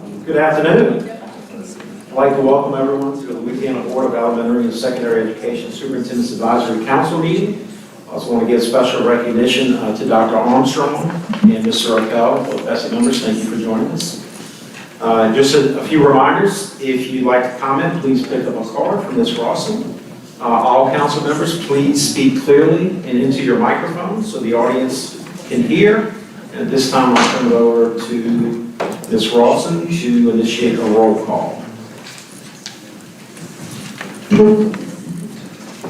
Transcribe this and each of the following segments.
Good afternoon. I'd like to welcome everyone to the Louisiana Board of Elementary and Secondary Education Superintendents Advisory Council meeting. I also want to give special recognition to Dr. Armstrong and Mr. Appel, both SE members. Thank you for joining us. Just a few reminders. If you'd like to comment, please pick up a card from Ms. Rawson. All council members, please speak clearly and into your microphone so the audience can hear. And at this time, I'll turn it over to Ms. Rawson to initiate a roll call.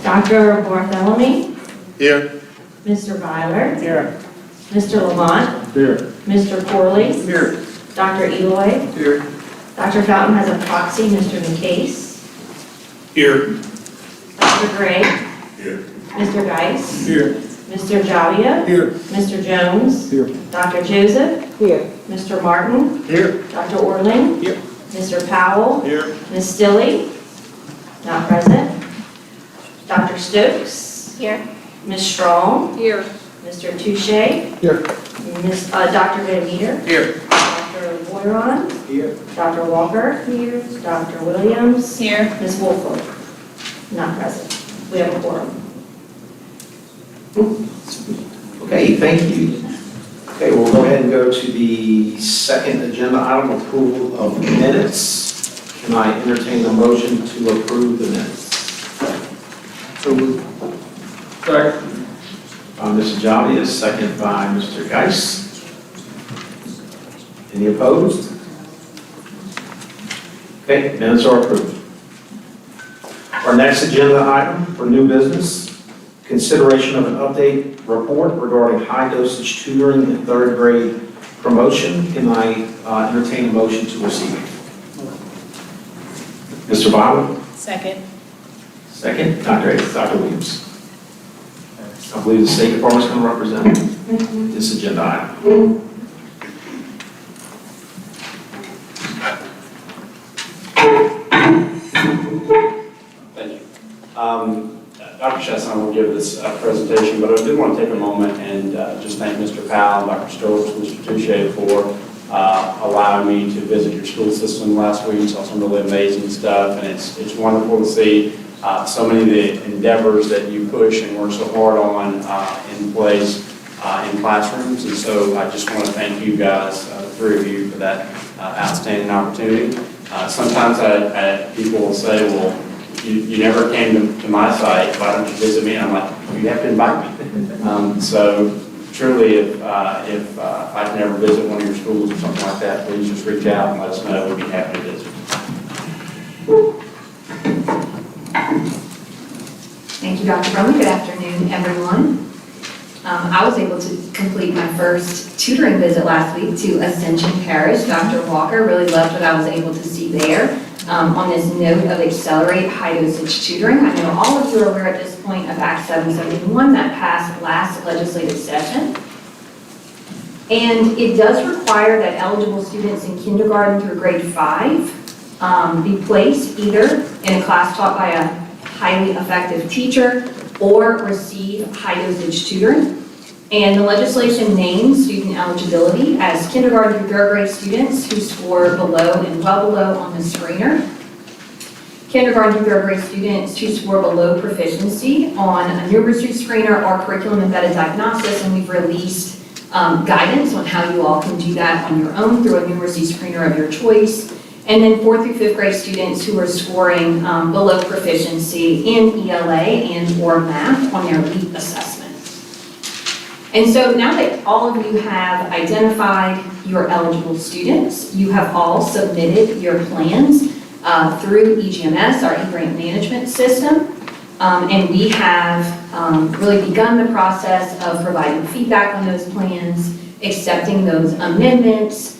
Dr. Bartholomew. Here. Mr. Byler. Here. Mr. Lamont. Here. Mr. Corley. Here. Dr. Eloy. Here. Dr. Fountain has a proxy, Mr. McCase. Here. Dr. Gray. Here. Mr. Geis. Here. Mr. Javia. Here. Mr. Jones. Here. Dr. Joseph. Here. Mr. Martin. Here. Dr. Orling. Here. Mr. Powell. Here. Ms. Stilley. Not present. Dr. Stokes. Here. Ms. Strong. Here. Mr. Touche. Here. Dr. Van Meter. Here. Dr. Boyeron. Here. Dr. Walker. Here. Dr. Williams. Here. Ms. Wolford. Not present. We have a quorum. Okay, thank you. Okay, we'll go ahead and go to the second agenda item, approval of minutes. Can I entertain a motion to approve the minutes? So moved. Second. Mr. Javia, second by Mr. Geis. Any opposed? Okay, minutes are approved. Our next agenda item for new business, consideration of an update report regarding high dosage tutoring in third grade promotion. Can I entertain a motion to receive? Mr. Byler? Second. Second. Dr. Williams. I believe the State Department is going to represent this agenda item. Thank you. Dr. Chesson will give this presentation, but I did want to take a moment and just thank Mr. Powell, Dr. Stokes, Mr. Touche for allowing me to visit your school system last week. Saw some really amazing stuff, and it's wonderful to see so many of the endeavors that you push and work so hard on in place in classrooms. And so I just want to thank you guys, the three of you, for that outstanding opportunity. Sometimes people will say, well, you never came to my site, why don't you visit me? And I'm like, you have to invite me. So truly, if I can ever visit one of your schools or something like that, please just reach out and let us know. We'd be happy to visit. Thank you, Dr. Brumley. Good afternoon, everyone. I was able to complete my first tutoring visit last week to Ascension Parish. Dr. Walker really loved what I was able to see there. On this note of accelerate high dosage tutoring, I know all of you are aware at this point of Act 771 that passed last legislative session. And it does require that eligible students in kindergarten through grade 5 be placed either in a class taught by a highly effective teacher or receive high dosage tutoring. And the legislation names student eligibility as kindergarten through third grade students who score below and well below on the screener, kindergarten through third grade students who score below proficiency on a numeracy screener or curriculum embedded diagnosis, and we've released guidance on how you all can do that on your own through a numeracy screener of your choice. And then 4th through 5th grade students who are scoring below proficiency in ELA and or math on their LEAP assessment. And so now that all of you have identified your eligible students, you have all submitted your plans through EGMS, our e-grant management system. And we have really begun the process of providing feedback on those plans, accepting those amendments,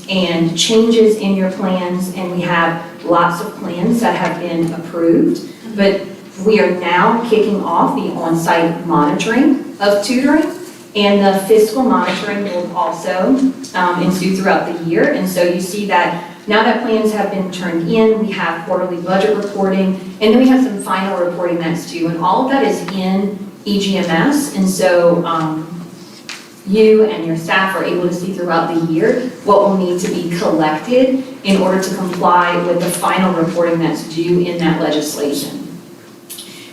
and changes in your plans. And we have lots of plans that have been approved, but we are now kicking off the on-site monitoring of tutoring, and the fiscal monitoring will also ensue throughout the year. And so you see that now that plans have been turned in, we have quarterly budget reporting, and then we have some final reporting that's due, and all of that is in EGMS. And so you and your staff are able to see throughout the year what will need to be collected in order to comply with the final reporting that's due in that legislation.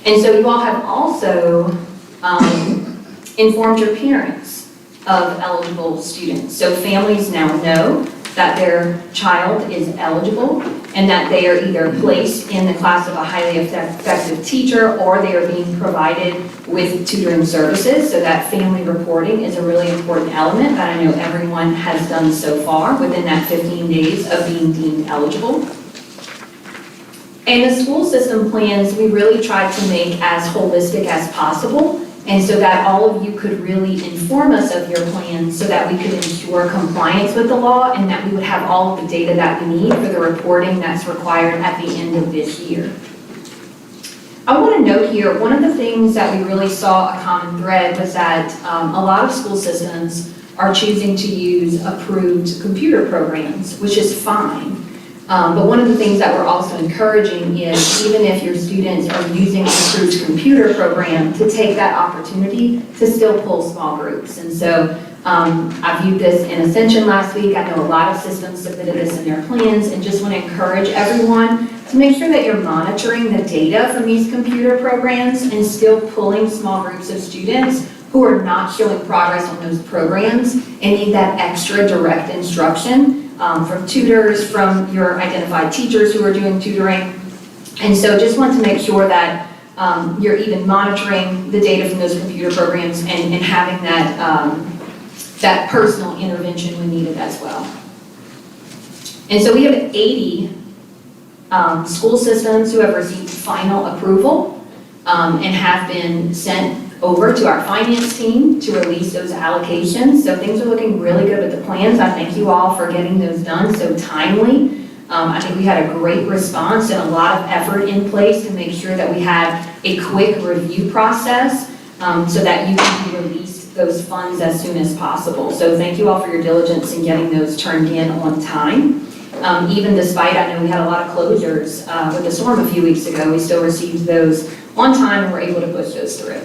And so you all have also informed your parents of eligible students. So families now know that their child is eligible and that they are either placed in the class of a highly effective teacher or they are being provided with tutoring services. So that family reporting is a really important element that I know everyone has done so far within that 15 days of being deemed eligible. And the school system plans, we really tried to make as holistic as possible, and so that all of you could really inform us of your plans so that we could ensure compliance with the law and that we would have all of the data that we need for the reporting that's required at the end of this year. I want to note here, one of the things that we really saw a common thread was that a lot of school systems are choosing to use approved computer programs, which is fine. But one of the things that we're also encouraging is even if your students are using an approved computer program, to take that opportunity to still pull small groups. And so I viewed this in Ascension last week. I know a lot of systems submitted this in their plans and just want to encourage everyone to make sure that you're monitoring the data from these computer programs and still pulling small groups of students who are not showing progress on those programs and need that extra direct instruction from tutors, from your identified teachers who are doing tutoring. And so just want to make sure that you're even monitoring the data from those computer programs and having that personal intervention when needed as well. And so we have 80 school systems who have received final approval and have been sent over to our finance team to release those allocations. So things are looking really good with the plans. I thank you all for getting those done so timely. I think we had a great response and a lot of effort in place to make sure that we had a quick review process so that you can release those funds as soon as possible. So thank you all for your diligence in getting those turned in on time. Even despite, I know we had a lot of closures with the storm a few weeks ago, we still received those on time and were able to push those through.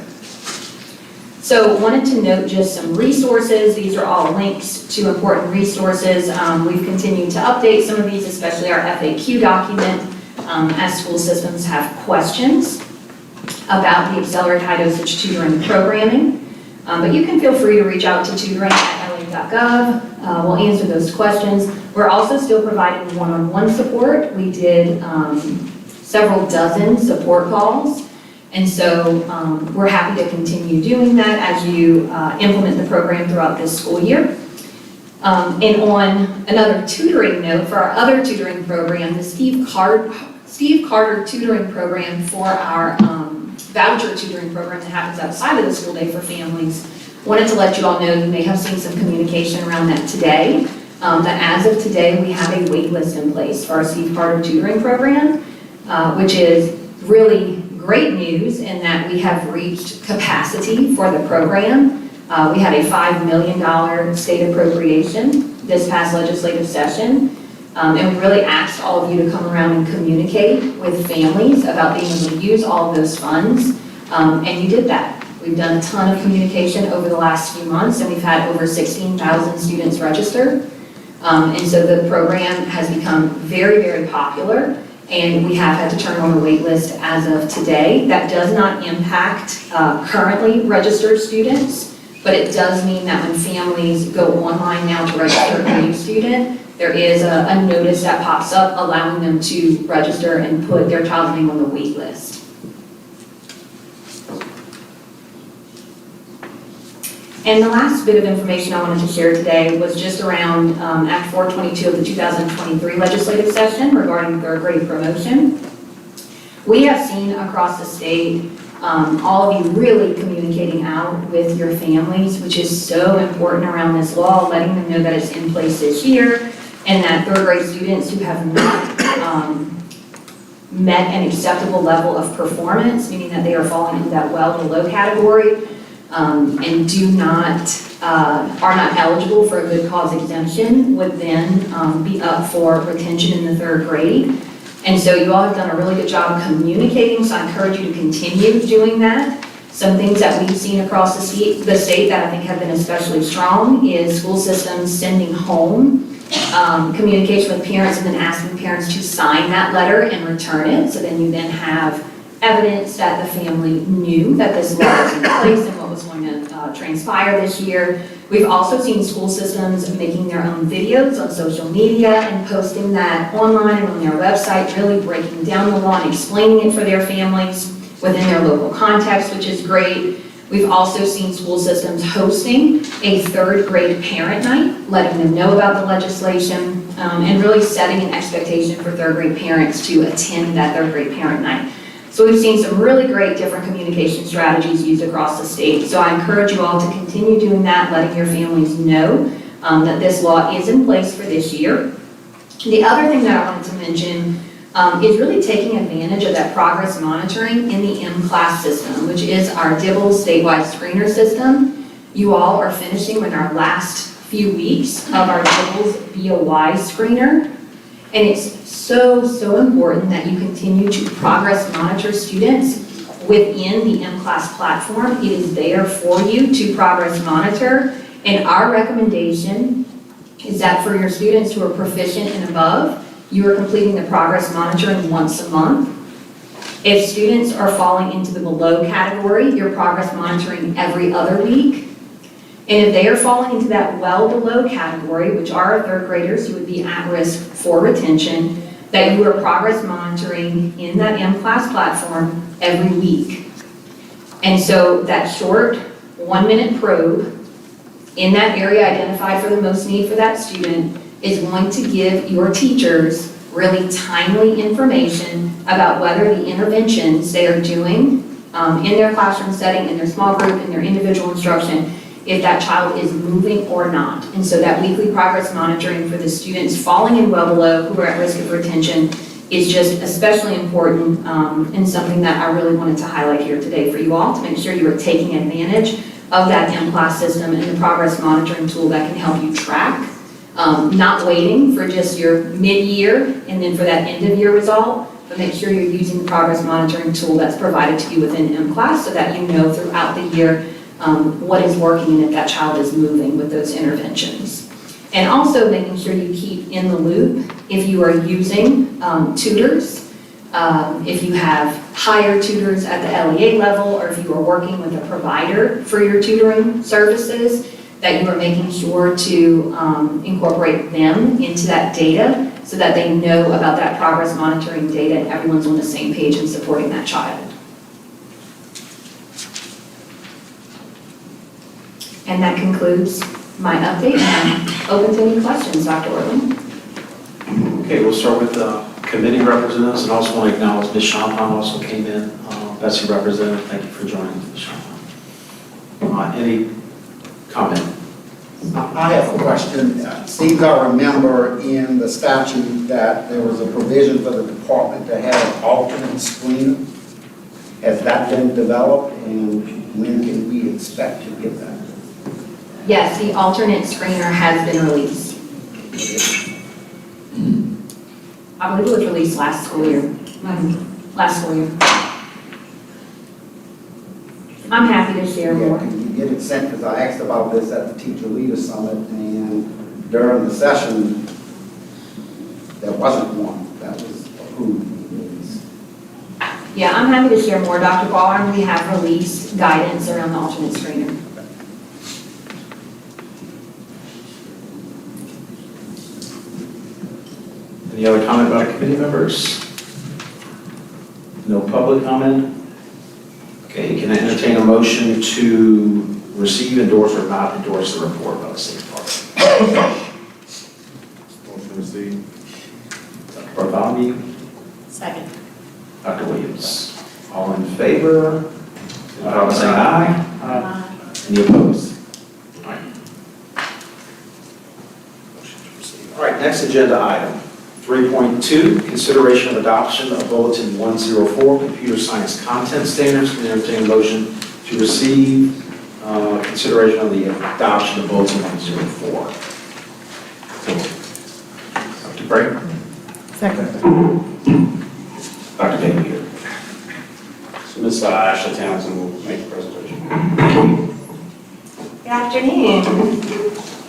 So wanted to note just some resources. These are all links to important resources. We've continued to update some of these, especially our FAQ document, as school systems have questions about the accelerated high dosage tutoring programming. But you can feel free to reach out to tutoring@la.gov. We'll answer those questions. We're also still providing one-on-one support. We did several dozen support calls. And so we're happy to continue doing that as you implement the program throughout this school year. And on another tutoring note, for our other tutoring program, the Steve Carter tutoring program for our voucher tutoring program that happens outside of the school day for families, wanted to let you all know, you may have seen some communication around that today, that as of today, we have a wait list in place for our Steve Carter tutoring program, which is really great news in that we have reached capacity for the program. We had a $5 million state appropriation this past legislative session, and we really asked all of you to come around and communicate with families about being able to use all of those funds, and you did that. We've done a ton of communication over the last few months, and we've had over 16,000 students registered, and so the program has become very, very popular. And we have had to turn on a wait list as of today. That does not impact currently registered students, but it does mean that when families go online now to register a new student, there is a notice that pops up allowing them to register and put their child's name on the wait list. And the last bit of information I wanted to share today was just around Act 422 of the 2023 legislative session regarding third grade promotion. We have seen across the state all of you really communicating out with your families, which is so important around this law, letting them know that it's in place this year, and that third grade students who have not met an acceptable level of performance, meaning that they are falling into that well to low category, and are not eligible for a good cause exemption, would then be up for retention in the third grade. And so you all have done a really good job of communicating, so I encourage you to continue doing that Some things that we've seen across the state that I think have been especially strong is school systems sending home communication with parents and then asking parents to sign that letter and return it. So then you then have evidence that the family knew that this law was in place and what was going to transpire this year. We've also seen school systems making their own videos on social media and posting that online and on their website, really breaking down the law and explaining it for their families within their local context, which is great. We've also seen school systems hosting a third grade parent night, letting them know about the legislation, and really setting an expectation for third grade parents to attend that third grade parent night. So we've seen some really great different communication strategies used across the state. So I encourage you all to continue doing that, letting your families know that this law is in place for this year. The other thing that I wanted to mention is really taking advantage of that progress monitoring in the M-Class system, which is our Dibble statewide screener system. You all are finishing with our last few weeks of our Dibble's BOY screener. And it's so important that you continue to progress monitor students within the M-Class platform. It is there for you to progress monitor. And our recommendation is that for your students who are proficient and above, you are completing the progress monitoring once a month. If students are falling into the below category, you're progress monitoring every other week. And if they are falling into that well below category, which are third graders who would be at risk for retention, that you are progress monitoring in that M-Class platform every week. And so that short 1-minute probe in that area identified for the most need for that student is going to give your teachers really timely information about whether the interventions they are doing in their classroom setting, in their small group, in their individual instruction, if that child is moving or not. And so that weekly progress monitoring for the students falling in well below who are at risk of retention is just especially important and something that I really wanted to highlight here today for you all to make sure you are taking advantage of that M-Class system and the progress monitoring tool that can help you track, not waiting for just your mid-year and then for that end-of-year result, but make sure you're using the progress monitoring tool that's provided to you within M-Class so that you know throughout the year what is working and if that child is moving with those interventions. And also making sure you keep in the loop if you are using tutors, if you have hired tutors at the LEA level, or if you are working with a provider for your tutoring services, that you are making sure to incorporate them into that data so that they know about that progress monitoring data and everyone's on the same page in supporting that child. And that concludes my update, and I'm open to any questions, Dr. Orland. Okay, we'll start with committee representatives, and also want to acknowledge Ms. Champagne also came in. Betsy representative, thank you for joining, Ms. Champagne. Any comment? I have a question. Seems I remember in the statute that there was a provision for the department to have an alternate screener. Has that been developed, and when can we expect to get that? Yes, the alternate screener has been released. I believe it was released last school year. I'm happy to share Yeah, more. can you get it sent? Because I asked about this at the Teacher Leader Summit, and during the session, there wasn't one that was approved. Yeah, I'm happy to share more. Dr. Ballard, we have released guidance around the alternate screener. Any other comment by committee members? No public comment? Okay, can I entertain a motion to receive, endorse, or not endorse the report by the State Department? Motion received. Dr. Bartholomew? Second. Dr. Williams? All in favor? Signify by saying aye. Any opposed? All right. Motion to receive. All right, next agenda item. 3.2, consideration of adoption of Bulletin 104, Computer Science Content Standards. Can I entertain a motion to receive consideration of the adoption of Bulletin 104? Dr. Bray? Second. Dr. David here. So Ms. Ashley Townsend will make the presentation. Good afternoon.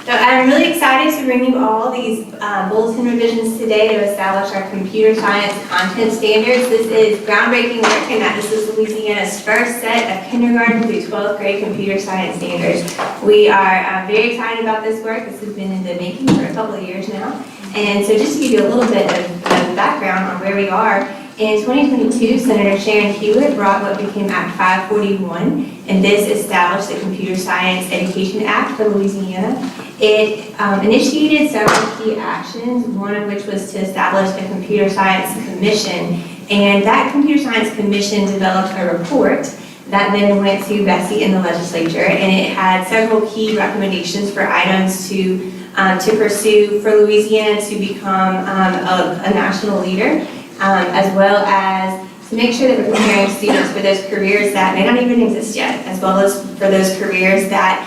So I'm really excited to bring you all these bulletin revisions today to establish our computer science content standards. This is groundbreaking work in that this is Louisiana's first set of kindergarten through 12th grade computer science standards. We are very excited about this work. This has been in the making for a couple of years now. And so just to give you a little bit of background on where we are, in 2022, Senator Sharon Hewitt brought what became Act 541, and this established the Computer Science Education Act for Louisiana. It initiated several key actions, one of which was to establish a Computer Science Commission, and that Computer Science Commission developed a report that then went to Bessie in the legislature, and it had several key recommendations for items to pursue for Louisiana to become a national leader. As well as to make sure that we're preparing students for those careers that may not even exist yet, as well as for those careers that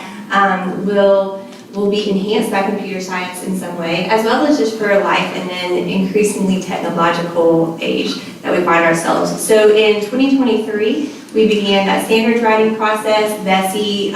will be enhanced by computer science in some way, as well as just for life and then increasingly technological age that we find ourselves. So in 2023, we began that standards writing process. Bessie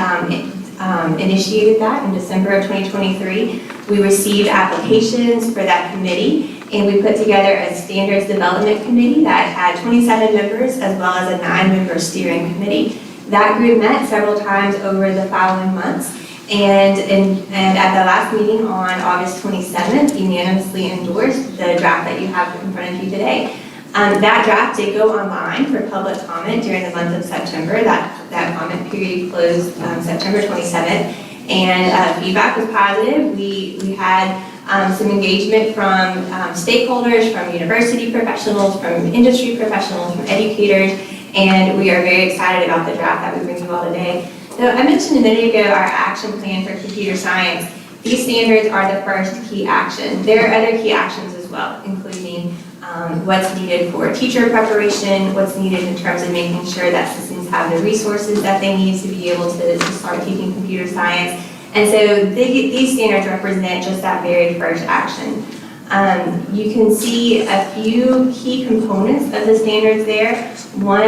initiated that in December of 2023. We received applications for that committee, and we put together a standards development committee that had 27 members as well as a 9-member steering committee. That group met several times over the following months, and at the last meeting on August 27th, unanimously endorsed the draft that you have in front of you today. That draft did go online for public comment during the month of September. That comment period closed September 27th, and feedback was positive. We had some engagement from stakeholders, from university professionals, from industry professionals, from educators, and we are very excited about the draft that we bring you all today. So I mentioned a minute ago our action plan for computer science. These standards are the first key action. There are other key actions as well, including what's needed for teacher preparation, what's needed in terms of making sure that systems have the resources that they need to be able to start teaching computer science. And so these standards represent just that very first action. You can see a few key components of the standards there. One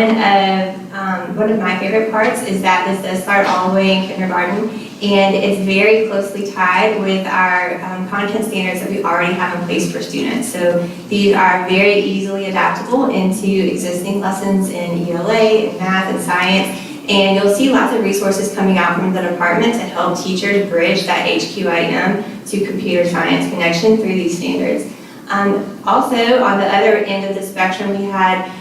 of my favorite parts is that this does start all the way in kindergarten, and it's very closely tied with our content standards that we already have in place for students. So these are very easily adaptable into existing lessons in ELA, in math, and science. And you'll see lots of resources coming out from the department to help teachers bridge that HQIM to computer science connection through these standards. Also, on the other end of the spectrum, we had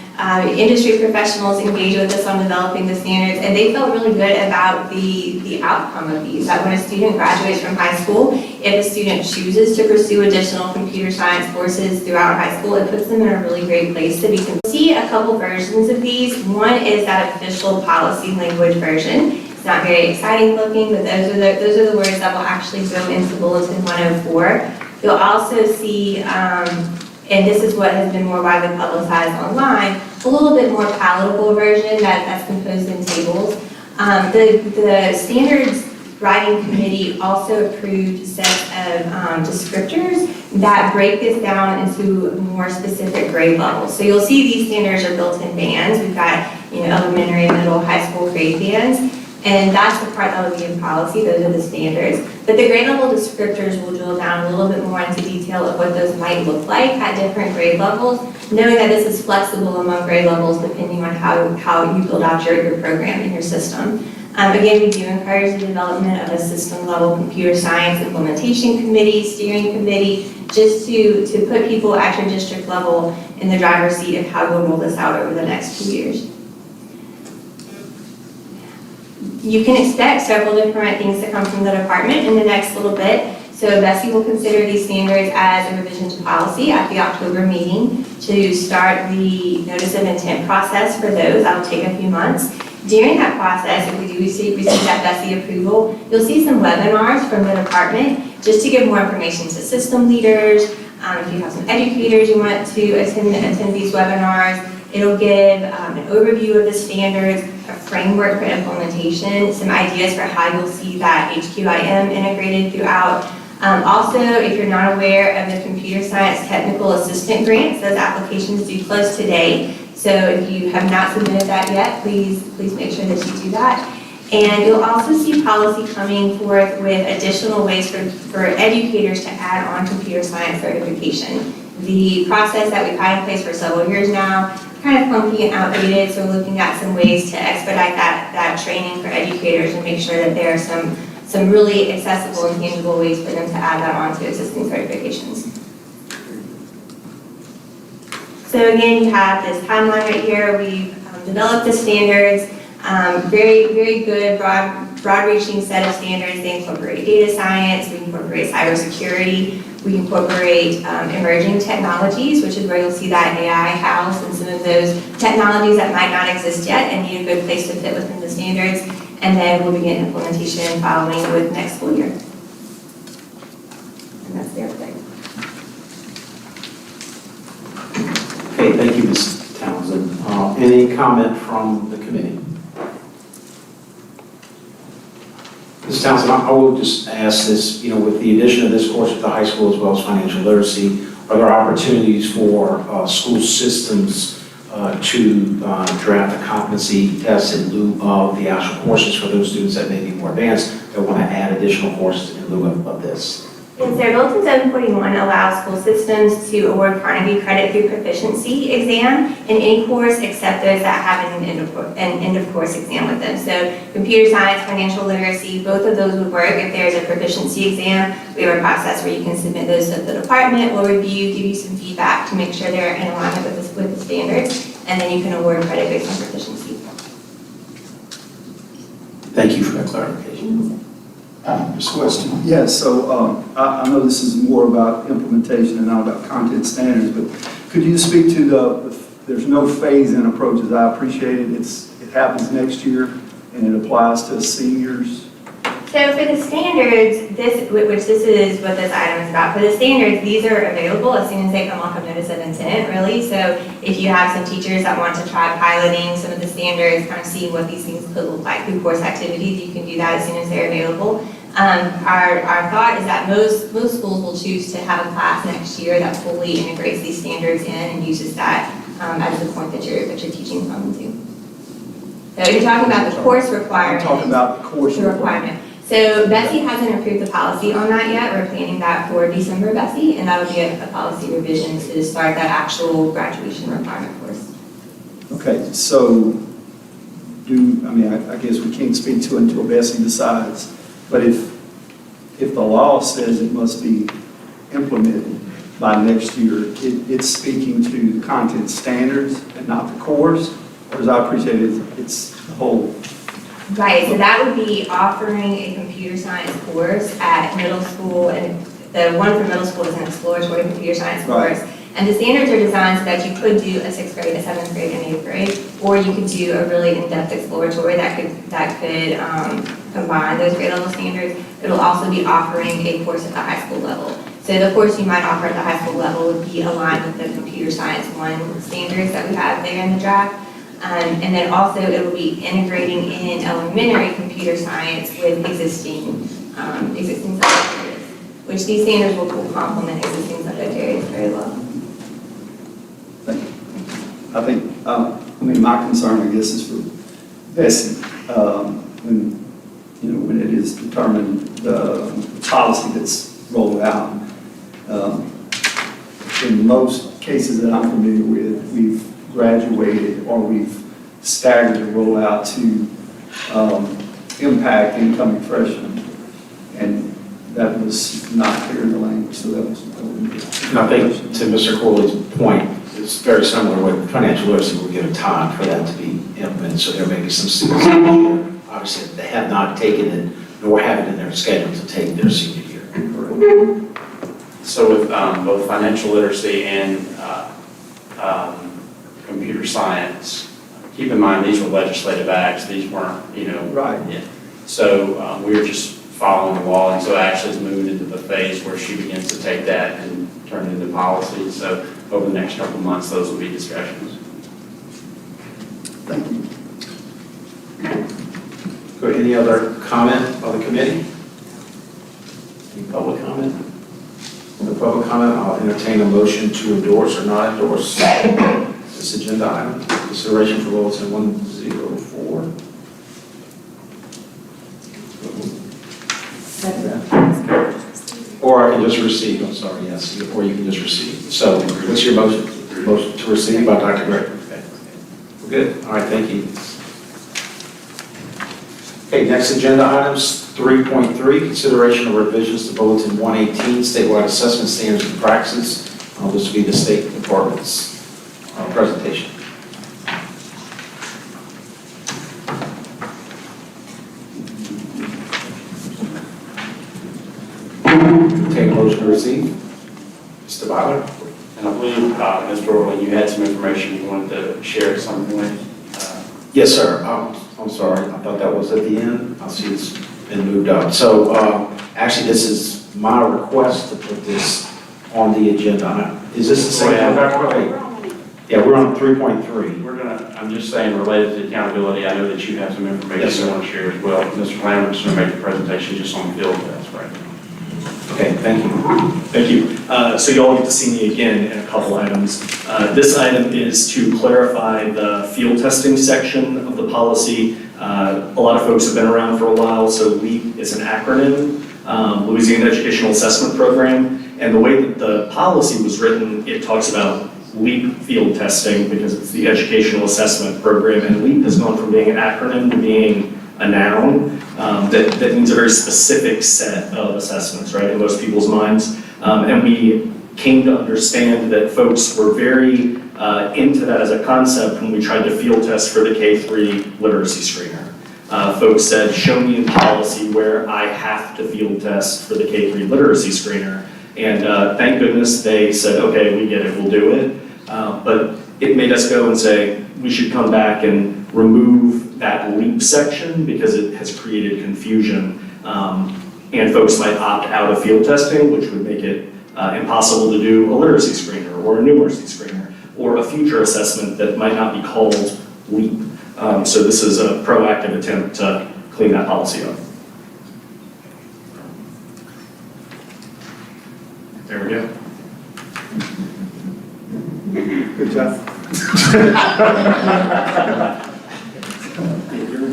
industry professionals engage with us on developing the standards, and they felt really good about the outcome of these. That when a student graduates from high school, if a student chooses to pursue additional computer science courses throughout high school, it puts them in a really great place to be. See a couple versions of these. One is that official policy language version. It's not very exciting looking, but those are the words that will actually go into Bulletin 104. You'll also see, and this is what has been more widely publicized online, a little bit more palatable version that's composed in tables. The standards writing committee also approved sets of descriptors that break this down into more specific grade levels. So you'll see these standards are built in bands. We've got elementary, middle, high school grade bands, and that's the part that will be in policy. Those are the standards. But the grade level descriptors will drill down a little bit more into detail of what those might look like at different grade levels, knowing that this is flexible among grade levels depending on how you build out your program and your system. Again, we do encourage the development of a system-level computer science implementation committee, steering committee, just to put people at your district level in the driver's seat of how we'll roll this out over the next few years. You can expect several different things to come from the department in the next little bit. So Bessie will consider these standards as a revision to policy at the October meeting to start the notice of intent process for those. That'll take a few months. During that process, if we do receive that Bessie approval, you'll see some webinars from the department just to give more information to system leaders. If you have some educators you want to attend these webinars, it'll give an overview of the standards, a framework for implementation, some ideas for how you'll see that HQIM integrated throughout. Also, if you're not aware of the Computer Science Technical Assistant Grants, those applications do close today. So So if you have not submitted that yet, please make sure that you do that. And you'll also see policy coming forth with additional ways for educators to add on computer science certification. The process that we've had in place for several years now, kind of clunky and outdated, so we're looking at some ways to expedite that training for educators and make sure that there are some really accessible and tangible ways for them to add that on to existing certifications. So again, you have this timeline right here. We've developed the standards, very, very good, broad-reaching set of standards. They incorporate data science, we incorporate cybersecurity, we incorporate emerging technologies, which is where you'll see that AI house and some of those technologies that might not exist yet and need a good place to fit within the standards. And then we'll begin implementation following with next school year. And that's the update. Okay, thank you, Ms. Townsend. Any comment from the committee? Ms. Townsend, I will just ask this, with the addition of this course at the high school as well as financial literacy, are there opportunities for school systems to draft a competency test in lieu of the actual courses for those students that may be more advanced that want to add additional courses in lieu of this? Yes, sir. Built-in 741 allows school systems to award Carnegie credit through proficiency exam in any course except those that have an end of course exam with them. So computer science, financial literacy, both of those would work. If there's a proficiency exam, we have a process where you can submit those to the department. We'll review, give you some feedback to make sure they're in alignment with the standards, and then you can award credit based on proficiency. Thank you for that clarification. Question. Yes, so I know this is more about implementation and not about content standards, but could you speak to there's no phase-in approaches. I appreciate it. It happens next year and it applies to seniors. So for the standards, this is what this item is about. For the standards, these are available as soon as they come off of notice of intent, really. So if you have some teachers that want to try piloting some of the standards, kind of see what these things could look like through course activities, you can do that as soon as they're available. Our thought is that most schools will choose to have a class next year that fully integrates these standards in and uses that as the point that you're teaching from to. So you're talking about the course requirement. I'm talking about the course requirement. So Betsy hasn't approved the policy on that yet. We're planning that for December, Betsy, and that would be a policy revision to start that actual graduation requirement course. Okay, so I guess we can't speak to it until Bessie decides, but if the law says it must be implemented by next year, it's speaking to the content standards and not the course, or as I appreciate it, it's the whole. Right, so that would be offering a computer science course at middle school, and the one for middle school is an exploratory computer science course. Right. And the standards are designed so that you could do a 6th grade, a 7th grade, and 8th grade, or you could do a really in-depth exploratory that could combine those grade level standards. It'll also be offering a course at the high school level. So the course you might offer at the high school level would be aligned with the computer science 1 standards that we have there in the draft. And then also it will be integrating in elementary computer science with existing subject areas, which these standards will complement existing subject areas very well. Thank you. I think, my concern, I guess, is for Bessie, when it is determined the policy that's rolled out. In most cases that I'm familiar with, we've graduated or we've staggered the rollout to impact incoming freshmen, and that was not clear in the language, so that was. And I think to Mr. Corley's point, it's very similar with financial literacy. We're given time for that to be implemented, so there may be some students here, obviously, they have not taken it, nor have it in their schedule to take their senior year. So with both financial literacy and computer science, keep in mind these were legislative acts. These weren't, Right. Yeah. So we're just following the law, and so Ashley's moving into the phase where she begins to take that and turn it into policy. So over the next couple of months, those will be discussions. Thank you. Good. Any other comment by the committee? Any public comment? No public comment. I'll entertain a motion to endorse or not endorse this agenda item. Consideration for bulletin 104. Or I can just receive, I'm sorry, yes, or you can just receive. So what's your motion? Motion to receive by Dr. Gregg. Okay. We're good? All right, thank you. Okay, next agenda items, 3.3, consideration of revisions to Bulletin 118, statewide assessment standards and practices. This will be the State Department's presentation. Take a motion to receive. Mr. Byler? And I believe, Mr. Orland, you had some information you wanted to share something with. Yes, sir. I'm sorry. I thought that was at the end. I see it's been moved up. So actually, this is my request to put this on the agenda. Is this the same? Yeah, we're on 3.3. I'm just saying, related to accountability, I know that you have some information Yes, sir. you want to share as well. Mr. Lambert's going to make the presentation just on field tests right now. Okay, thank you. Thank you. So you all get to see me again in a couple items. This item is to clarify the field testing section of the policy. A lot of folks have been around for a while, so LEAP is an acronym, Louisiana Educational Assessment Program. And the way that the policy was written, it talks about LEAP field testing because it's the Educational Assessment Program. And LEAP has gone from being an acronym to being a noun that means a very specific set of assessments, right, in most people's minds. And we came to understand that folks were very into that as a concept when we tried to field test for the K-3 literacy screener. Folks said, show me in policy where I have to field test for the K-3 literacy screener. And thank goodness they said, okay, we get it, we'll do it. But it made us go and say, we should come back and remove that LEAP section because it has created confusion. And folks might opt out of field testing, which would make it impossible to do a literacy screener or a numeracy screener or a future assessment that might not be called LEAP. So this is a proactive attempt to clean that policy up. There we go. Good job.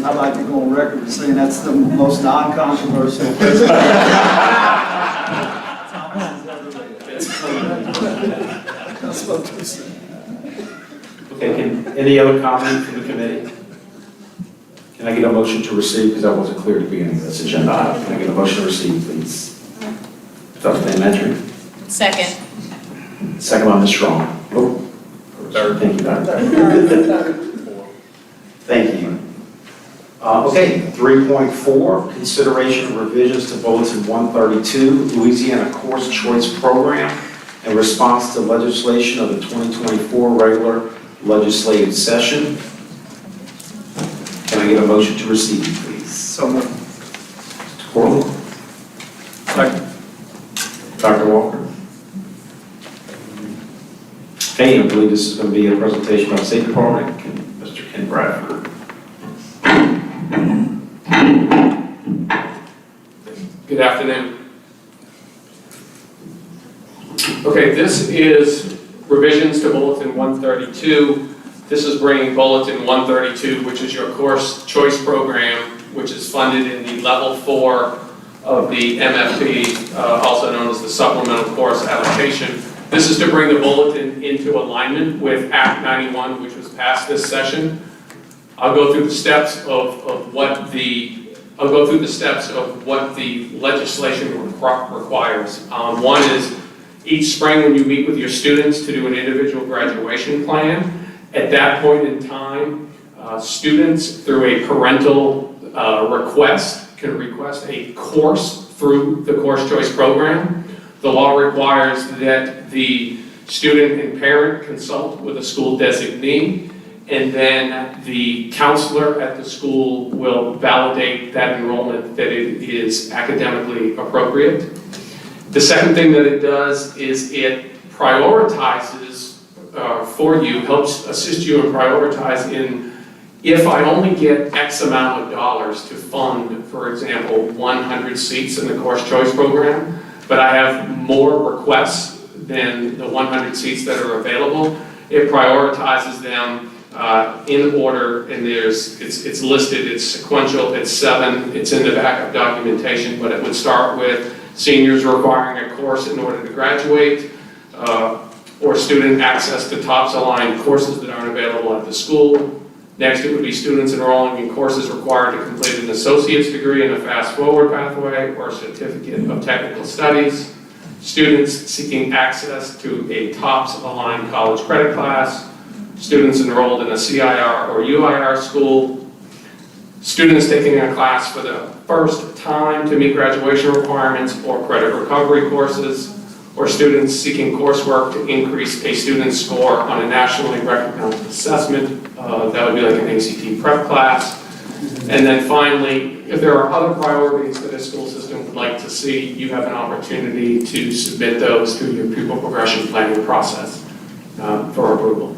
I'd like to go on record as saying that's the most non-controversial presentation Thomas has ever made. Okay, any other comment from the committee? Can I get a motion to receive, because that wasn't clear at the beginning of this agenda item. Can I get a motion to receive, please? Dr. Van Metry? Second. Second by Ms. Strong. Oh, third. Thank you, Dr. Thank you. Okay, 3.4, consideration of revisions to Bulletin 132, Louisiana Course Choice Program, in response to legislation of the 2024 regular legislative session. Can I get a motion to receive, please? So moved. Mr. Corley? Second. Dr. Walker? Okay, I believe this is going to be a presentation by the State Department. Mr. Ken Bradford. Good afternoon. Okay, this is revisions to Bulletin 132. This is bringing Bulletin 132, which is your course choice program, which is funded in the level 4 of the MFP, also known as the supplemental course allocation. This is to bring the bulletin into alignment with Act 91, which was passed this session. I'll go through the steps of what the legislation requires. One is each spring when you meet with your students to do an individual graduation plan. At that point in time, students through a parental request can request a course through the course choice program. The law requires that the student and parent consult with a school designee, and then the counselor at the school will validate that enrollment that it is academically appropriate. The second thing that it does is it prioritizes for you, helps assist you in prioritizing if I only get X amount of dollars to fund, for example, 100 seats in the course choice program, but I have more requests than the 100 seats that are available, it prioritizes them in order, and it's listed, it's sequential, it's 7, it's in the backup documentation, but it would start with seniors requiring a course in order to graduate, or student access to TOPS aligned courses that aren't available at the school. Next, it would be students enrolling in courses required to complete an associate's degree in a fast forward pathway or a certificate of technical studies. Students seeking access to a TOPS aligned college credit class. Students enrolled in a CIR or UIR school. Students taking a class for the first time to meet graduation requirements or credit recovery courses, or students seeking coursework to increase a student's score on a nationally recognized assessment. That would be like an ACT prep class. And then finally, if there are other priorities that a school system would like to see, you have an opportunity to submit those through your pupil progression planning process for approval.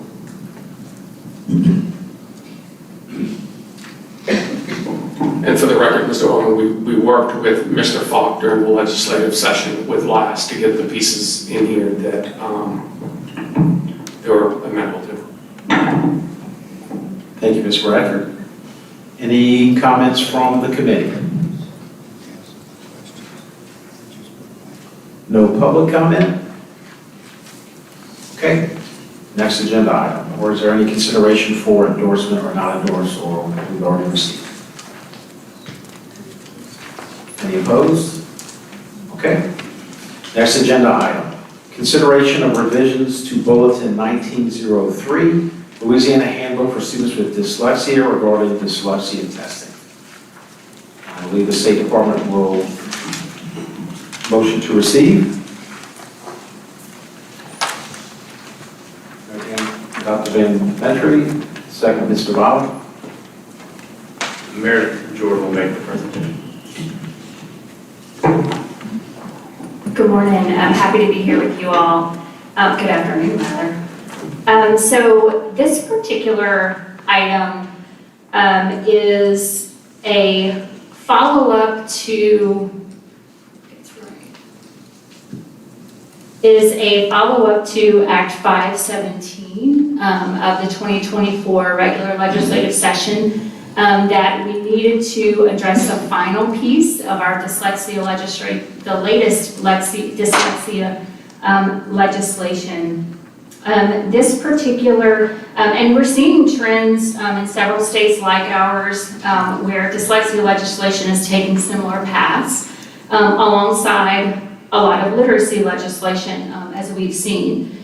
And for the record, Mr. Holman, we worked with Mr. Falk during the legislative session with last to get the pieces in here that they were amenable to. Thank you, Ms. Bradford. Any comments from the committee? No public comment? Okay. Next agenda item. Or is there any consideration for endorsement or not endorse or we've already received? Any opposed? Okay. Next agenda item. Consideration of revisions to Bulletin 1903, Louisiana Handbook for Students with Dyslexia regarding dyslexia testing. I believe the State Department will motion to receive. Again, Dr. Van Ventry, second Mr. Bowden. Mayor Jordan will make the presentation. Good morning. I'm happy to be here with you all. Good afternoon, rather. So this particular item is a follow-up to Act 517 of the 2024 regular legislative session that we needed to address the final piece of our dyslexia legislation, the latest dyslexia legislation. This particular, and we're seeing trends in several states like ours where dyslexia legislation is taking similar paths alongside a lot of literacy legislation as we've seen.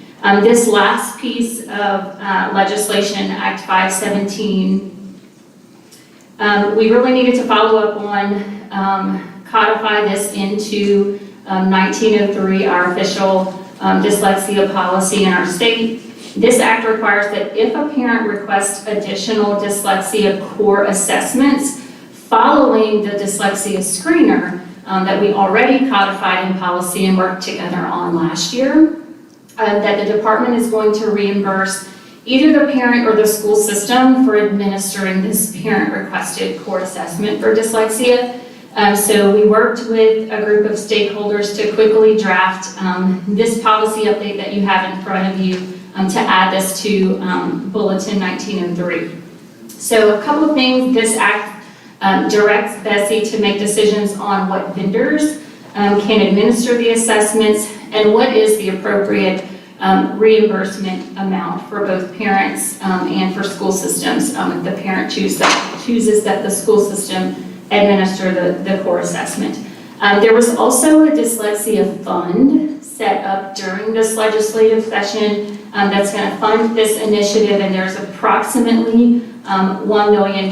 This last piece of legislation, Act 517, we really needed to follow up on codify this into 1903, our official dyslexia policy in our state. This act requires that if a parent requests additional dyslexia core assessments following the dyslexia screener that we already codified in policy and worked together on last year, that the department is going to reimburse either the parent or the school system for administering this parent-requested core assessment for dyslexia. So we worked with a group of stakeholders to quickly draft this policy update that you have in front of you to add this to Bulletin 1903. So a couple of things. This act directs BESI to make decisions on what vendors can administer the assessments and what is the appropriate reimbursement amount for both parents and for school systems if the parent chooses that the school system administer the core assessment. There was also a dyslexia fund set up during this legislative session that's going to fund this initiative, and there's approximately $1 million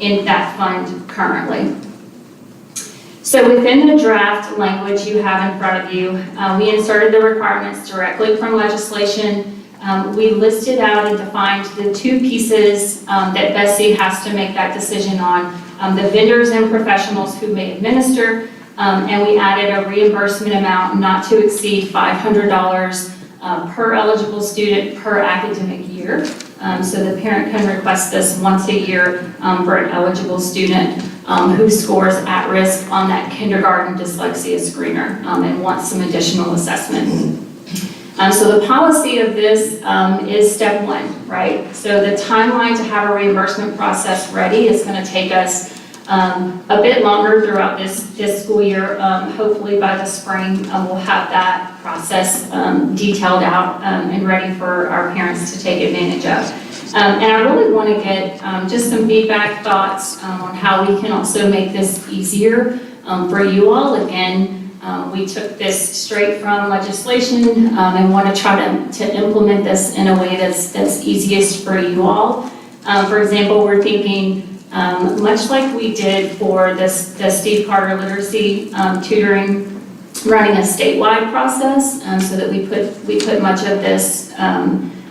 in that fund currently. So within the draft language you have in front of you, we inserted the requirements directly from legislation. We listed out and defined the two pieces that BESI has to make that decision on, the vendors and professionals who may administer, and we added a reimbursement amount not to exceed $500 per eligible student per academic year. So the parent can request this once a year for an eligible student who scores at risk on that kindergarten dyslexia screener and wants some additional assessment. So the policy of this is step one, right? So the timeline to have a reimbursement process ready is going to take us a bit longer throughout this school year. Hopefully by the spring, we'll have that process detailed out and ready for our parents to take advantage of. And I really want to get just some feedback, thoughts on how we can also make this easier for you all. Again, we took this straight from legislation and want to try to implement this in a way that's easiest for you all. For example, we're thinking much like we did for the Steve Carter literacy tutoring, running a statewide process so that we put much of this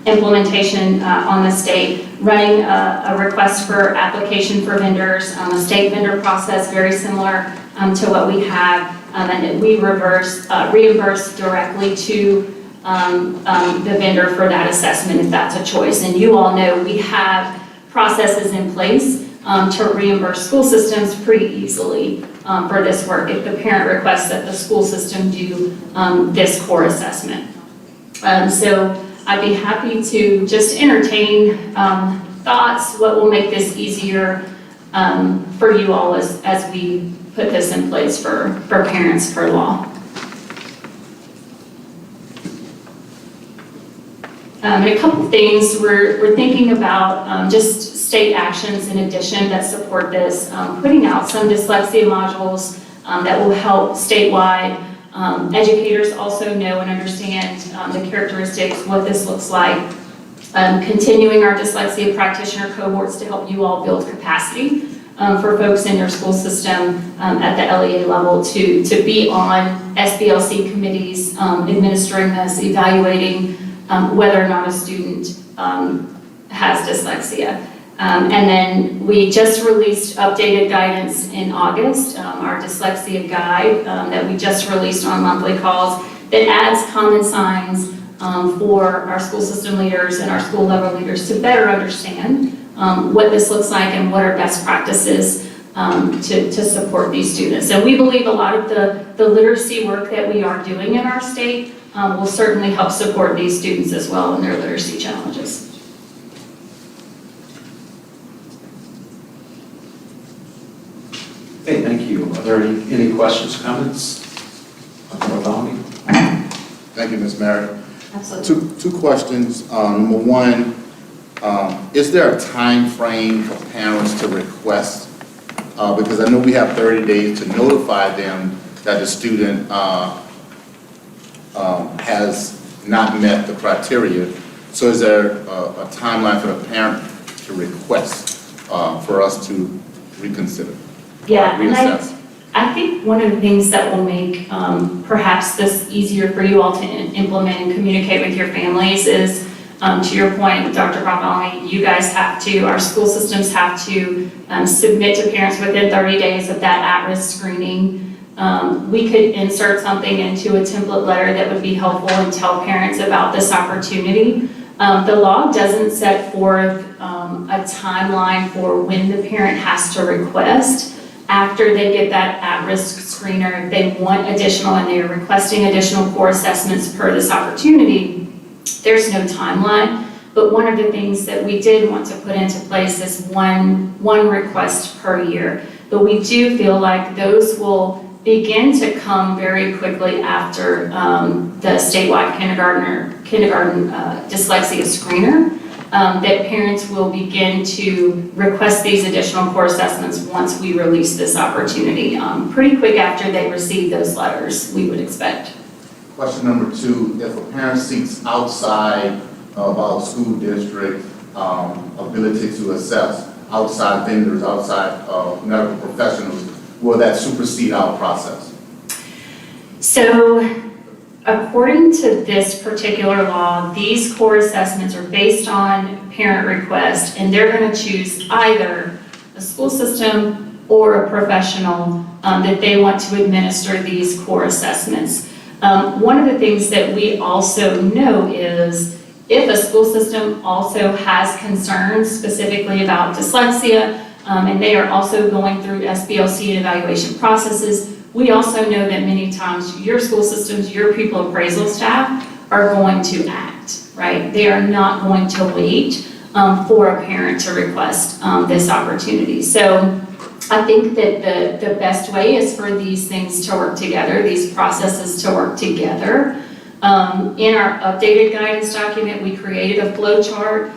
implementation on the state, running a request for application for vendors, a state vendor process very similar to what we have, and we reimburse directly to the vendor for that assessment if that's a choice. And you all know we have processes in place to reimburse school systems pretty easily for this work if the parent requests that the school system do this core assessment. So I'd be happy to just entertain thoughts, what will make this easier for you all as we put this in place for parents per law. And a couple things we're thinking about, just state actions in addition that support this, putting out some dyslexia modules that will help statewide. Educators also know and understand the characteristics, what this looks like. Continuing our dyslexia practitioner cohorts to help you all build capacity for folks in your school system at the LEA level to be on SBLC committees, administering this, evaluating whether or not a student has dyslexia. And then we just released updated guidance in August, our dyslexia guide that we just released on monthly calls that adds common signs for our school system leaders and our school level leaders to better understand what this looks like and what are best practices to support these students. And we believe a lot of the literacy work that we are doing in our state will certainly help support these students as well in their literacy challenges. Okay, thank you. Are there any questions, comments? Dr. Bartholomew? Thank you, Ms. Merritt. Absolutely. Two questions. Number one, is there a time frame for parents to request? Because I know we have 30 days to notify them that the student has not met the criteria. So is there a timeline for the parent to request for us to reconsider? Yeah, and Reassess? I think one of the things that will make perhaps this easier for you all to implement and communicate with your families is, to your point, Dr. Bartholomew, you guys have to, our school systems have to submit to parents within 30 days of that at-risk screening. We could insert something into a template letter that would be helpful and tell parents about this opportunity. The law doesn't set forth a timeline for when the parent has to request. After they get that at-risk screener, if they want additional and they are requesting additional core assessments per this opportunity, there's no timeline. But one of the things that we did want to put into place is one request per year. But we do feel like those will begin to come very quickly after the statewide kindergarten dyslexia screener. That parents will begin to request these additional core assessments once we release this opportunity. Pretty quick after they receive those letters, we would expect. Question number two, if a parent seeks outside of our school district ability to assess outside vendors, outside medical professionals, will that supersede our process? So, according to this particular law, these core assessments are based on parent request, and they're going to choose either a school system or a professional that they want to administer these core assessments. One of the things that we also know is if a school system also has concerns specifically about dyslexia, and they are also going through SBLC and evaluation processes, we also know that many times your school systems, your pupil appraisal staff are going to act, right? They are not going to wait for a parent to request this opportunity. So I think that the best way is for these things to work together, these processes to work together. In our updated guidance document, we created a flow chart.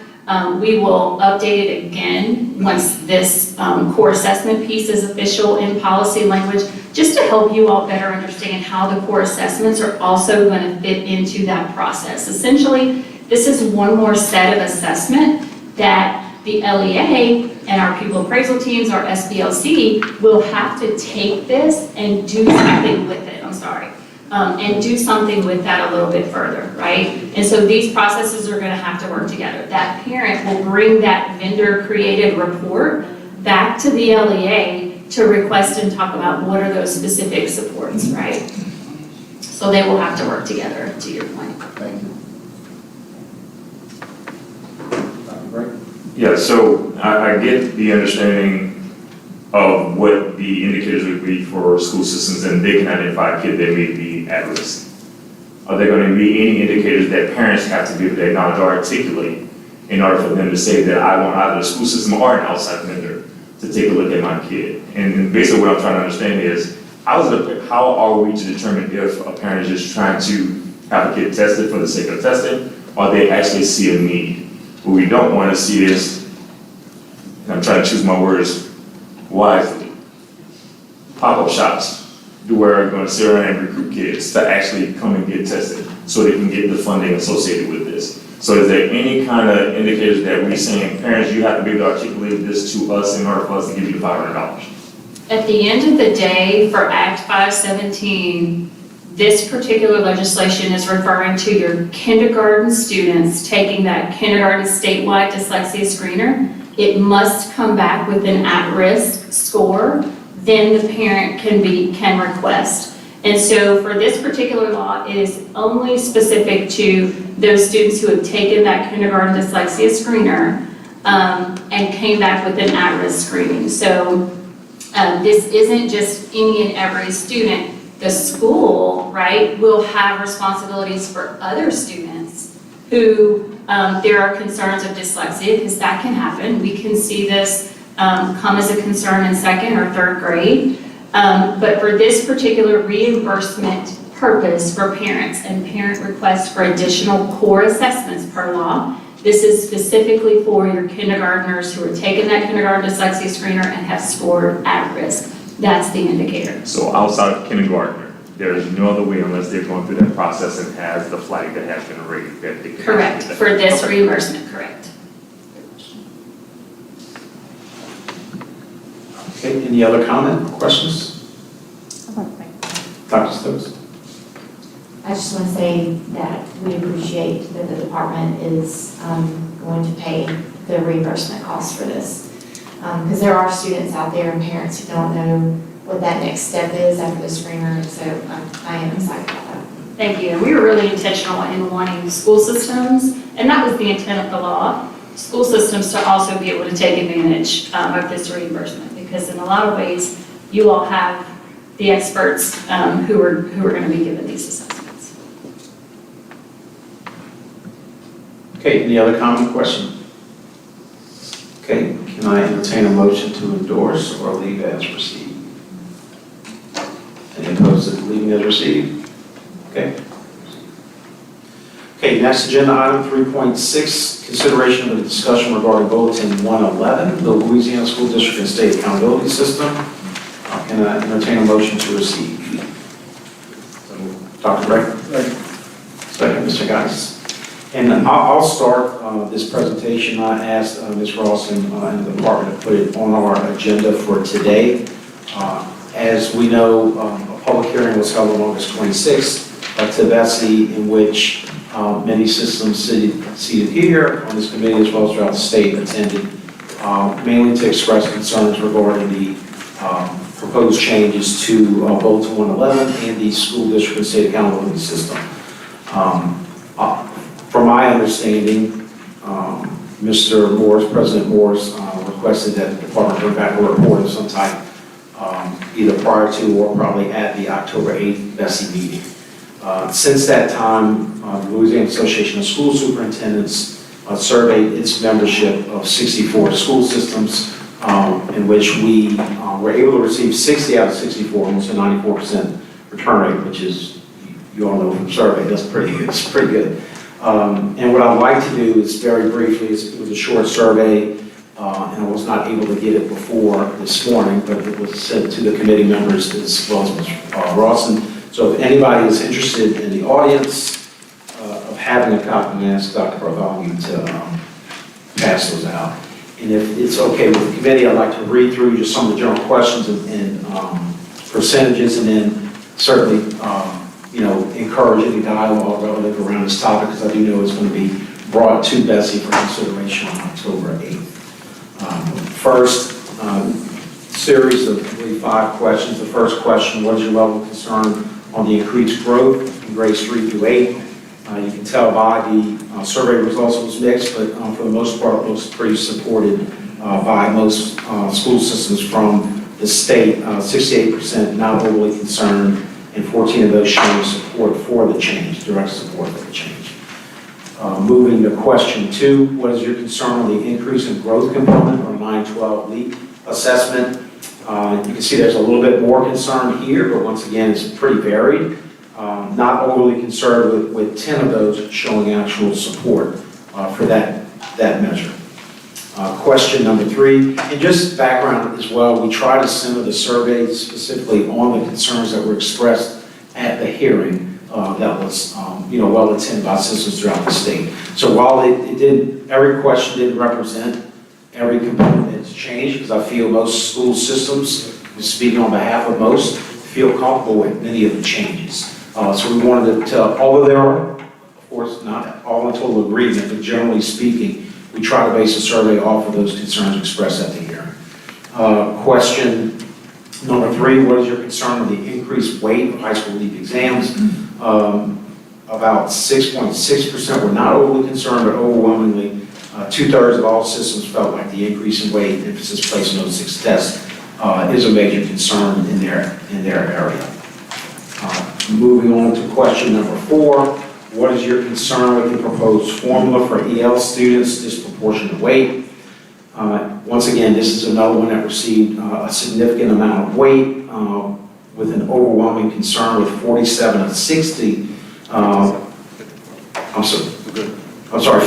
We will update it again once this core assessment piece is official in policy language, just to help you all better understand how the core assessments are also going to fit into that process. Essentially, this is one more set of assessment that the LEA and our pupil appraisal teams, our SBLC, will have to take this and do something with it, and do something with that a little bit further, right? And so these processes are gonna have to work together. That parent will bring that vendor-created report back to the LEA to request and talk about what are those specific supports, right? So they will have to work together, to your point. Thank you. Dr. Gray? Yeah, so I get the understanding of what the indicators would be for school systems, and they can identify a kid that may be at risk. Are there going to be any indicators that parents have to be able to acknowledge or articulate in order for them to say that I want either the school system or an outside vendor to take a look at my kid? And basically what I'm trying to understand is, how are we to determine if a parent is just trying to have a kid tested for the sake of testing, or they actually see a need? What we don't want to see is, and I'm trying to choose my words wisely, pop-up shops where we're going to sit around and recruit kids to actually come and get tested so they can get the funding associated with this. So is there any kind of indicators that we're saying, parents, you have to be able to articulate this to us in order for us to give you the $500? At the end of the day, for Act 517, this particular legislation is referring to your kindergarten students taking that kindergarten statewide dyslexia screener. It must come back with an at-risk score, then the parent can request. And so for this particular law, it is only specific to those students who have taken that kindergarten dyslexia screener and came back with an at-risk screening. So this isn't just any and every student. The school, right, will have responsibilities for other students who there are concerns of dyslexia, because that can happen. We can see this come as a concern in second or third grade. But for this particular reimbursement purpose for parents and parent requests for additional core assessments per law, this is specifically for your kindergartners who are taking that kindergarten dyslexia screener and have scored at risk. That's the indicator. So outside of kindergartner, there is no other way unless they're going through that process and has the flag that has been raised that they can. Correct, for this reimbursement, correct. Okay, any other comment or questions? Dr. Stokes? I just want to say that we appreciate that the department is going to pay the reimbursement costs for this. Because there are students out there and parents who don't know what that next step is after the screener, and so I am excited about that. Thank you. And we were really intentional in wanting school systems, and that was the intent of the law, school systems to also be able to take advantage of this reimbursement, because in a lot of ways, you all have the experts who are going to be given these assessments. Okay, any other comment or question? Okay, can I entertain a motion to endorse or leave as received? Any opposed to leaving as received? Okay. Okay, next agenda item 3.6, consideration of the discussion regarding Bulletin 111, the Louisiana School District and State Accountability System. Can I entertain a motion to receive? Dr. Gray? Second, Mr. Geis. And I'll start this presentation. I asked Ms. Ross and the department to put it on our agenda for today. As we know, a public hearing was held on August 26th at TVESI, in which many systems seated here on this committee, as well as throughout the state, attended, mainly to express concerns regarding the proposed changes to Bulletin 111 and the school district and state accountability system. From my understanding, Mr. Morris, President Morris, requested that the department bring back a report of some type, either prior to or probably at the October 8th BESI meeting. Since that time, the Louisiana Association of School Superintendents surveyed its membership of 64 school systems, in which we were able to receive 60 out of 64, almost a 94% return rate, which is, you all know from survey, it's pretty good. And what I'd like to do is very briefly, it was a short survey, and I was not able to get it before this morning, but it was sent to the committee members as well as Ms. Rawson. So if anybody is interested in the audience of having a copy, I'm going to ask Dr. Bartholomew to pass those out. And if it's okay with the committee, I'd like to read through just some of the general questions and percentages, and then certainly encourage any dialogue relative around this topic, because I do know it's going to be brought to Bessie for consideration on October 8th. First, series of 5 questions. The first question: what is your level of concern on the increased growth in grades 3 through 8? You can tell by the survey results it was mixed, but for the most part it looks pretty supported by most school systems from the state. 68% not overly concerned, and 14 of those showing support for the change, direct support for the change. Moving to question 2, what is your concern on the increase in growth component or 9-12 LEAP assessment? You can see there's a little bit more concern here, but once again, it's pretty varied. Not overly concerned with 10 of those showing actual support for that measure. Question number 3, and just background as well, we try to center the survey specifically on the concerns that were expressed at the hearing that was well attended by citizens throughout the state. So while every question didn't represent every component that's changed, because I feel most school systems, speaking on behalf of most, feel comfortable with many of the changes. So we wanted to, although there are, of course, not all in total agreement, but generally speaking, we try to base a survey off of those concerns expressed at the hearing. Question number 3, what is your concern on the increased weight of high school LEAP exams? About 6.6% were not overly concerned, but overwhelmingly, 2/3 of all systems felt like the increase in weight, emphasis placed on those 6 tests, is a major concern in their area. Moving on to question number 4, what is your concern with the proposed formula for EL students, disproportionate weight? Once again, this is another one that received a significant amount of weight, with an overwhelming concern with 47 of 60.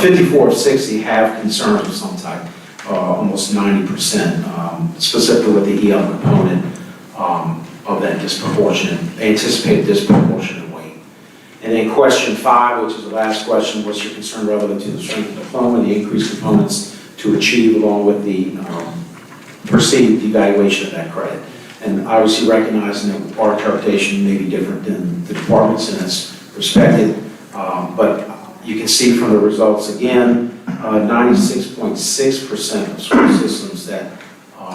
54 of 60 have concerns of some type, almost 90%, specifically with the EL component of that anticipated disproportionate weight. And then question 5, which is the last question, what's your concern relative to the strength of the diploma, the increased components to achieve along with the perceived evaluation of that credit? And obviously recognizing that our interpretation may be different than the department's, and that's respected, but you can see from the results again, 96.6% of school systems that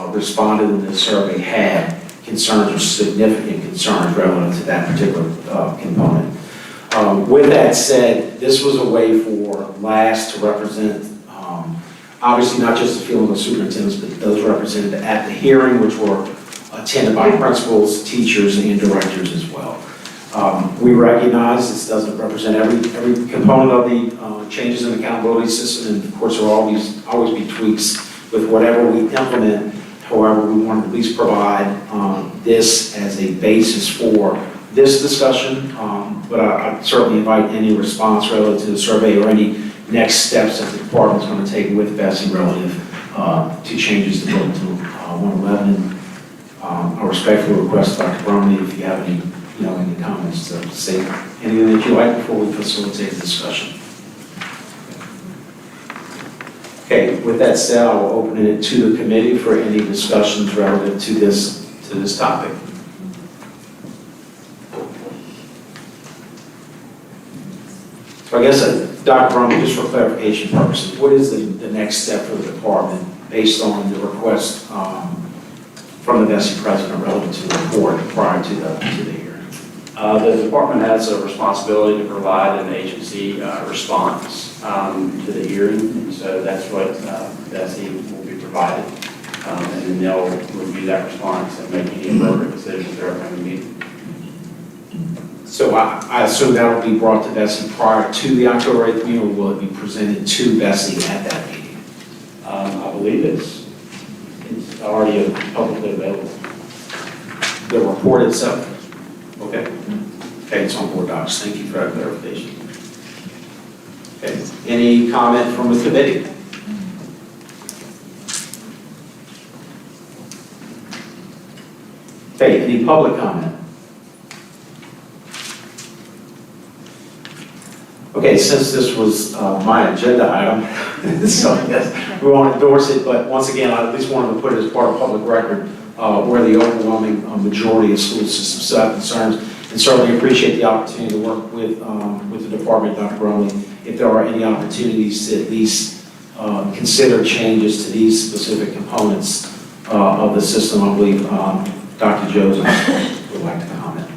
responded in this survey had concerns or significant concerns relative to that particular component. With that said, this was a way for LAS to represent, obviously not just the feeling of superintendents, but those represented at the hearing, which were attended by principals, teachers, and directors as well. We recognize this doesn't represent every component of the changes in the accountability system, and of course there will always be tweaks with whatever we implement. However, we want to at least provide this as a basis for this discussion, but I certainly invite any response relative to the survey or any next steps that the department's going to take with Bessie relative to changes to Bulletin 111. I respectfully request Dr. Bromley, if you have any comments to say anything that you like before we facilitate the discussion. Okay, with that said, I will open it to the committee for any discussions relative to this topic. So I guess, Dr. Bromley, just for clarification purposes, what is the next step for the department based on the request from the Bessie president relative to the report prior to the hearing? The department has a responsibility to provide an agency response to the hearing, and so that's what Bessie will be provided. And then they'll review that response and make any appropriate decisions at their upcoming meeting. So I assume that will be brought to Bessie prior to the October 8th meeting, or will it be presented to Bessie at that meeting? I believe it's already publicly available. The report itself? Okay. Okay, it's on board docs. Thank you for that clarification. Okay, any comment from the committee? Okay, any public comment? Okay, since this was my agenda item, so yes, we won't endorse it, but once again, I at least wanted to put it as part of public record where the overwhelming majority of school systems still have concerns, and certainly appreciate the opportunity to work with the department, Dr. Bromley, if there are any opportunities to at least consider changes to these specific components of the system. I believe Dr. Joseph would like to comment.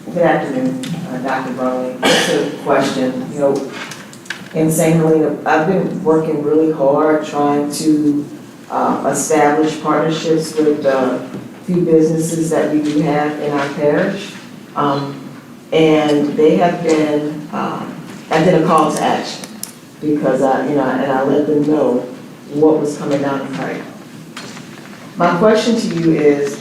Good afternoon, Dr. Bromley. Just a question. You know, in St. Helena, I've been working really hard trying to establish partnerships with a few businesses that we do have in our parish. And they have been, I did a call to action because and I let them know what was coming down the pipe. My question to you is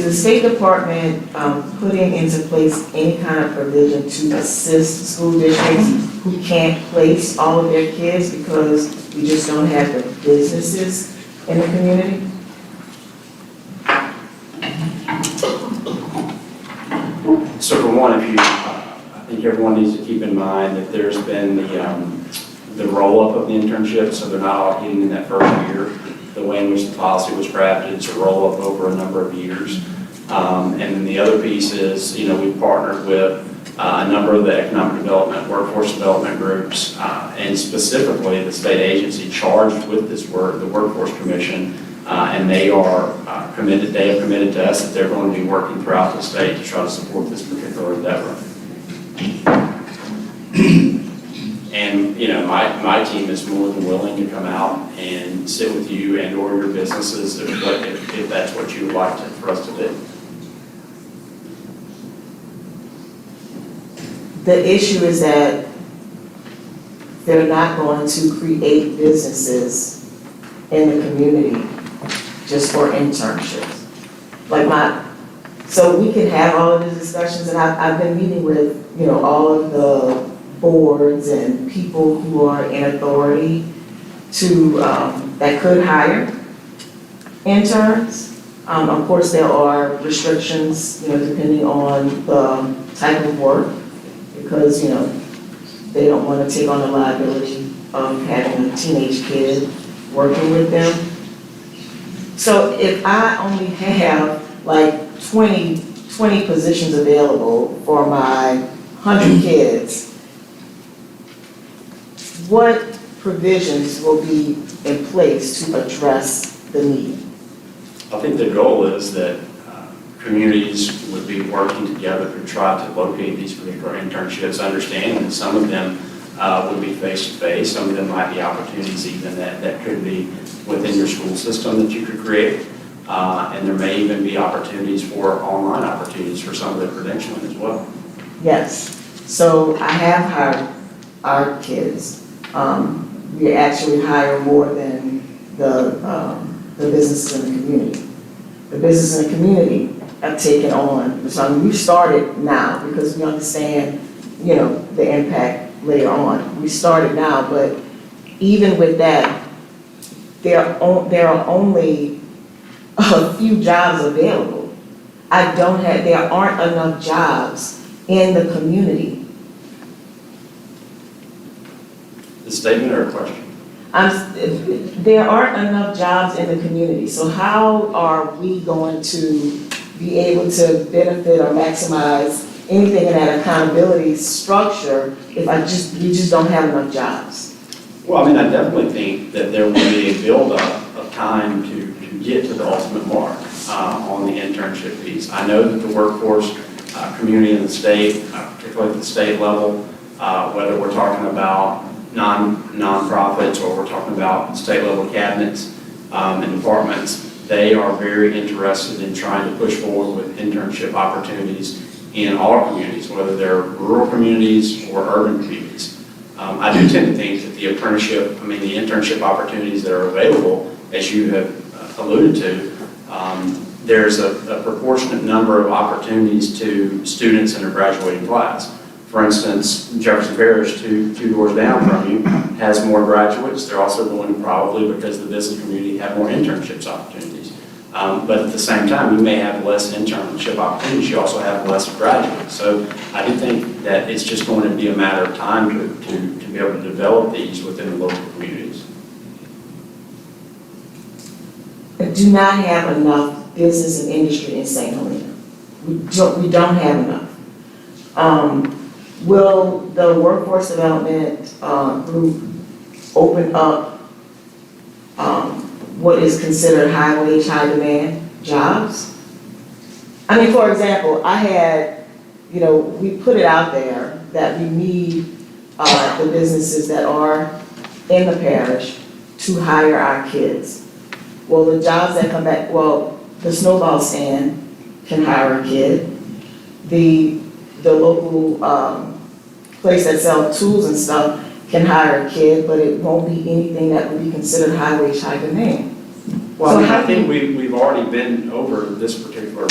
the State Department putting into place any kind of provision to assist school districts who can't place all of their kids because we just don't have the businesses in the community? So for one, I think everyone needs to keep in mind that there's been the roll-up of the internship, so they're not all hitting in that first year. The way in which the policy was crafted, it's a roll-up over a number of years. And then the other piece is, we've partnered with a number of the economic development, workforce development groups, and specifically the state agency charged with this work, the Workforce Commission, and they have committed to us that they're going to be working throughout the state to try to support this particular endeavor. And, my team is more than willing to come out and sit with you and or your businesses if that's what you would like for us to do. The issue is that they're not going to create businesses in the community just for internships. So we can have all of these discussions, and I've been meeting with, all of the boards and people who are in authority to, that could hire interns. Of course, there are restrictions, depending on the type of work, because, they don't want to take on the liability of having a teenage kid working with them. So if I only have like 20 positions available for my 100 kids, what provisions will be in place to address the need? I think the goal is that communities would be working together to try to locate these particular internships, understanding that some of them would be face-to-face, some of them might be opportunities even that could be within your school system that you could create, and there may even be opportunities for online opportunities for some of the credentialing as well. Yes, so I have hired our kids. We actually hire more than the businesses in the community. The businesses in the community have taken on, so we started now because we understand, the impact later on. We started now, but even with that, there are only a few jobs available. There aren't enough jobs in the community. The statement or a question? There aren't enough jobs in the community, so how are we going to be able to benefit or maximize anything in that accountability structure if we just don't have enough jobs? Well, I definitely think that there will be a buildup of time to get to the ultimate mark on the internship piece. I know that the workforce community in the state, particularly at the state level, whether we're talking about nonprofits or we're talking about state level cabinets and departments, they are very interested in trying to push forward with internship opportunities in all communities, whether they're rural communities or urban communities. I do tend to think that the internship opportunities that are available, as you have alluded to, there's a proportionate number of opportunities to students in a graduating class. For instance, Jefferson Parish, two doors down from you, has more graduates. They're also going to probably, because the business community, have more internships opportunities. But at the same time, you may have less internship opportunities. You also have less graduates. So I do think that it's just going to be a matter of time to be able to develop these within the local communities. I do not have enough business and industry in St. Helena. We don't have enough. Will the workforce development group open up what is considered high wage, high demand jobs? I mean, for example, we put it out there that we need the businesses that are in the parish to hire our kids. Well, the jobs that come back, the snowball stand can hire a kid. The local place that sells tools and stuff can hire a kid, but it won't be anything that would be considered high wage, high demand. Well, So I think we've already been over this particular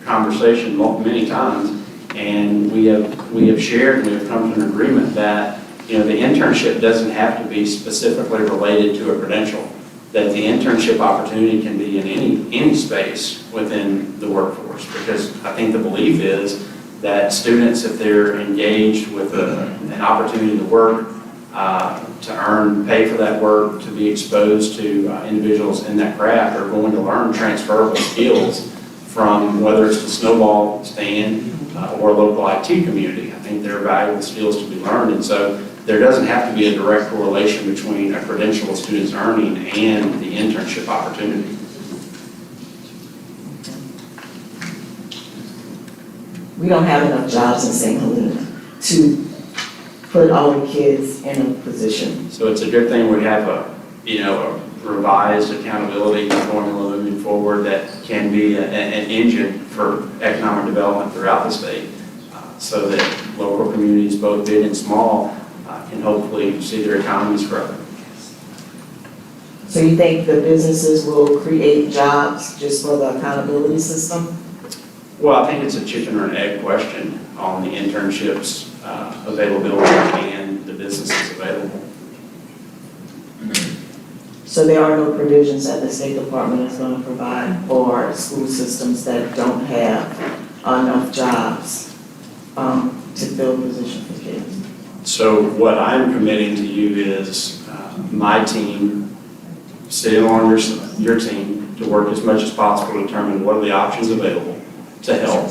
conversation many times, and we have shared and we have come to an agreement that the internship doesn't have to be specifically related to a credential. That the internship opportunity can be in any space within the workforce, because I think the belief is that students, if they're engaged with an opportunity to work, to earn pay for that work, to be exposed to individuals in that craft, are going to learn transferable skills from whether it's the snowball stand or a local IT community. I think there are valuable skills to be learned, and so there doesn't have to be a direct correlation between a credential a student's earning and the internship opportunity. We don't have enough jobs in St. Helena to put all the kids in a position. So it's a good thing we have a revised accountability formula moving forward that can be an engine for economic development throughout the state, so that local communities, both big and small, can hopefully see their economies grow. So you think the businesses will create jobs just for the accountability system? Well, I think it's a chicken or an egg question on the internships availability and the businesses available. So there are no provisions that the State Department is going to provide for school systems that don't have enough jobs to fill positions for kids? So what I'm committing to you is my team, sitting along your team, to work as much as possible to determine what are the options available to help.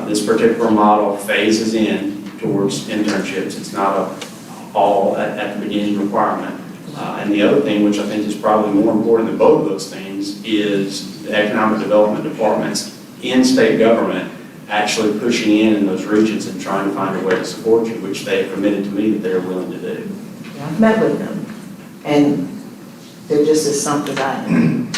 This particular model phases in towards internships. It's not all at the beginning requirement. And the other thing, which I think is probably more important than both of those things, is the economic development departments in state government actually pushing in those regions and trying to find a way to support you, which they have committed to me that they're willing to do. I've met with them, and they're just as stumped as I am.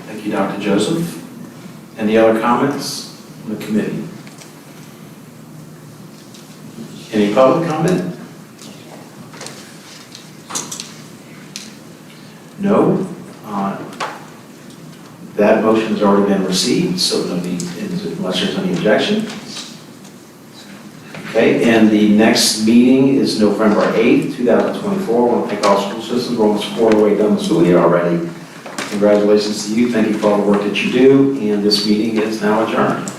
Thank you, Dr. Joseph. Any other comments from the committee? Any public comment? No. That motion has already been received, so unless there's any objection. Okay, and the next meeting is November 8th, 2024. I want to thank all school systems. We're almost quarter way done the school year already. Congratulations to you. Thank you for all the work that you do, and this meeting is now adjourned.